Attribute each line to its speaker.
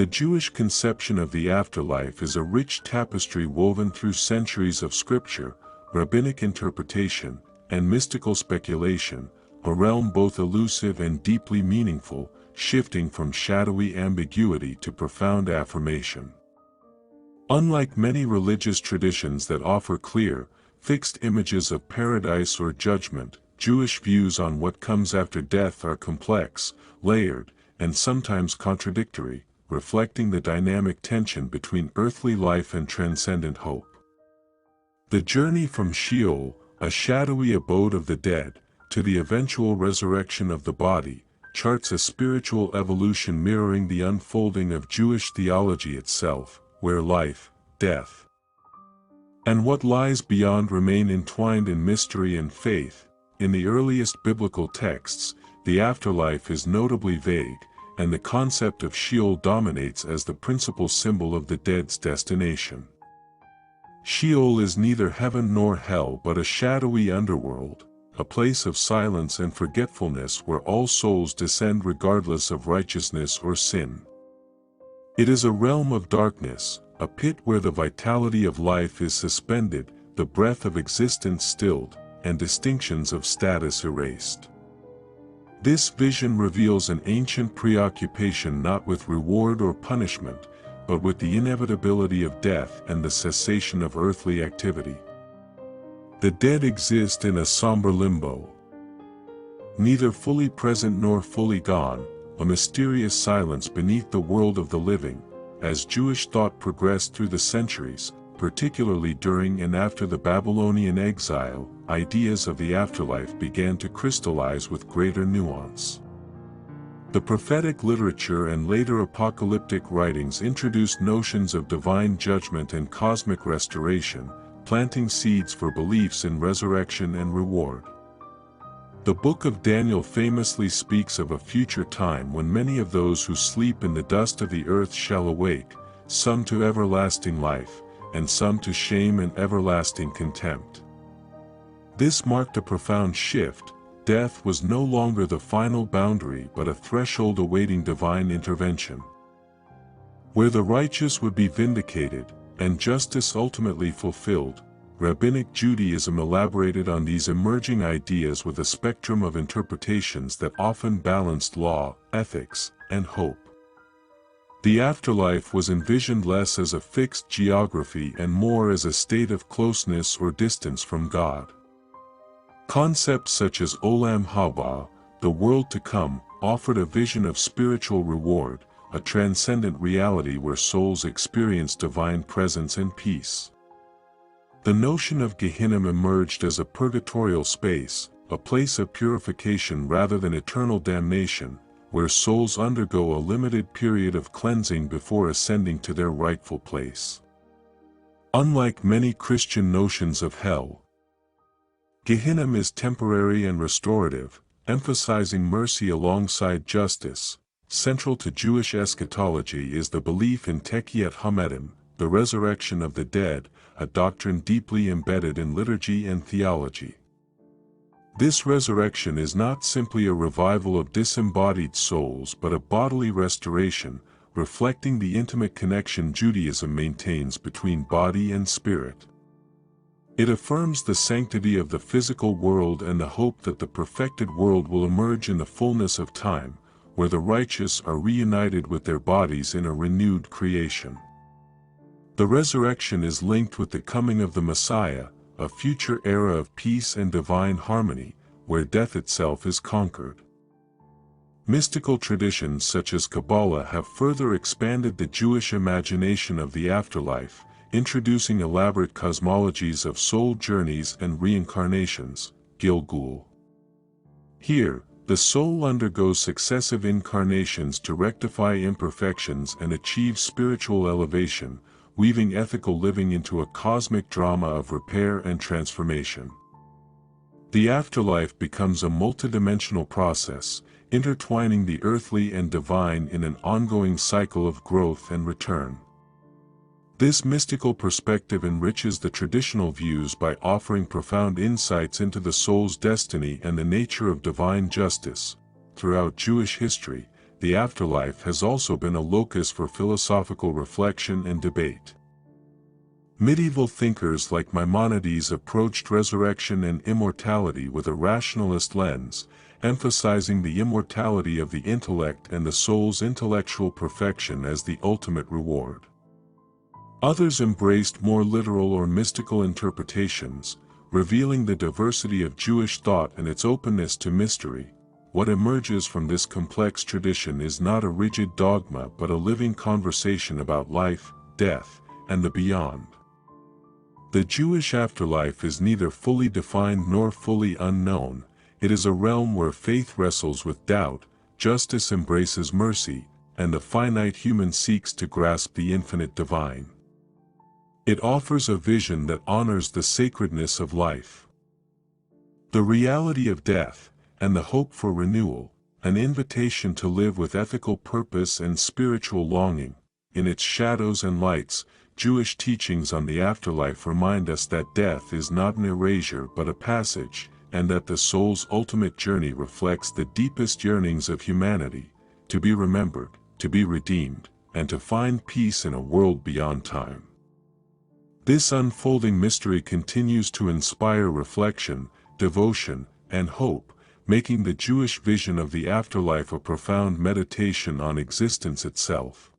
Speaker 1: The Jewish conception of the afterlife is a rich tapestry woven through centuries of scripture, rabbinic interpretation, and mystical speculation, a realm both elusive and deeply meaningful, shifting from shadowy ambiguity to profound affirmation. Unlike many religious traditions that offer clear, fixed images of paradise or judgment, Jewish views on what comes after death are complex, layered, and sometimes contradictory, reflecting the dynamic tension between earthly life and transcendent hope. The journey from Sheol, a shadowy abode of the dead, to the eventual resurrection of the body, charts a spiritual evolution mirroring the unfolding of Jewish theology itself, where life, death, and what lies beyond remain entwined in mystery and faith. In the earliest biblical texts, the afterlife is notably vague, and the concept of Sheol dominates as the principal symbol of the dead's destination. Sheol is neither heaven nor hell but a shadowy underworld, a place of silence and forgetfulness where all souls descend regardless of righteousness or sin. It is a realm of darkness, a pit where the vitality of life is suspended, the breath of existence stilled, and distinctions of status erased. This vision reveals an ancient preoccupation not with reward or punishment, but with the inevitability of death and the cessation of earthly activity. The dead exist in a somber limbo, neither fully present nor fully gone, a mysterious silence beneath the world of the living. As Jewish thought progressed through the centuries, particularly during and after the Babylonian exile, ideas of the afterlife began to crystallize with greater nuance. The prophetic literature and later apocalyptic writings introduced notions of divine judgment and cosmic restoration, planting seeds for beliefs in resurrection and reward. The Book of Daniel famously speaks of a future time when many of those who sleep in the dust of the earth shall awake, some to everlasting life, and some to shame and everlasting contempt. This marked a profound shift. Death was no longer the final boundary but a threshold awaiting divine intervention, where the righteous would be vindicated, and justice ultimately fulfilled. Rabbinic Judaism elaborated on these emerging ideas with a spectrum of interpretations that often balanced law, ethics, and hope. The afterlife was envisioned less as a fixed geography and more as a state of closeness or distance from God. Concepts such as Olam Haba, the world to come, offered a vision of spiritual reward, a transcendent reality where souls experience divine presence and peace. The notion of Gehenna emerged as a purgatorial space, a place of purification rather than eternal damnation, where souls undergo a limited period of cleansing before ascending to their rightful place. Unlike many Christian notions of hell, Gehenna is temporary and restorative, emphasizing mercy alongside justice. Central to Jewish eschatology is the belief in Tekiyat Hamedim, the resurrection of the dead, a doctrine deeply embedded in liturgy and theology. This resurrection is not simply a revival of disembodied souls but a bodily restoration, reflecting the intimate connection Judaism maintains between body and spirit. It affirms the sanctity of the physical world and the hope that the perfected world will emerge in the fullness of time, where the righteous are reunited with their bodies in a renewed creation. The resurrection is linked with the coming of the Messiah, a future era of peace and divine harmony, where death itself is conquered. Mystical traditions such as Kabbalah have further expanded the Jewish imagination of the afterlife, introducing elaborate cosmologies of soul journeys and reincarnations, Gilgul. Here, the soul undergoes successive incarnations to rectify imperfections and achieve spiritual elevation, weaving ethical living into a cosmic drama of repair and transformation. The afterlife becomes a multidimensional process, intertwining the earthly and divine in an ongoing cycle of growth and return. This mystical perspective enriches the traditional views by offering profound insights into the soul's destiny and the nature of divine justice. Throughout Jewish history, the afterlife has also been a locus for philosophical reflection and debate. Medieval thinkers like Maimonides approached resurrection and immortality with a rationalist lens, emphasizing the immortality of the intellect and the soul's intellectual perfection as the ultimate reward. Others embraced more literal or mystical interpretations, revealing the diversity of Jewish thought and its openness to mystery. What emerges from this complex tradition is not a rigid dogma but a living conversation about life, death, and the beyond. The Jewish afterlife is neither fully defined nor fully unknown. It is a realm where faith wrestles with doubt, justice embraces mercy, and the finite human seeks to grasp the infinite divine. It offers a vision that honors the sacredness of life, the reality of death, and the hope for renewal, an invitation to live with ethical purpose and spiritual longing. In its shadows and lights, Jewish teachings on the afterlife remind us that death is not an erasure but a passage, and that the soul's ultimate journey reflects the deepest yearnings of humanity, to be remembered, to be redeemed, and to find peace in a world beyond time. This unfolding mystery continues to inspire reflection, devotion, and hope, making the Jewish vision of the afterlife a profound meditation on existence itself.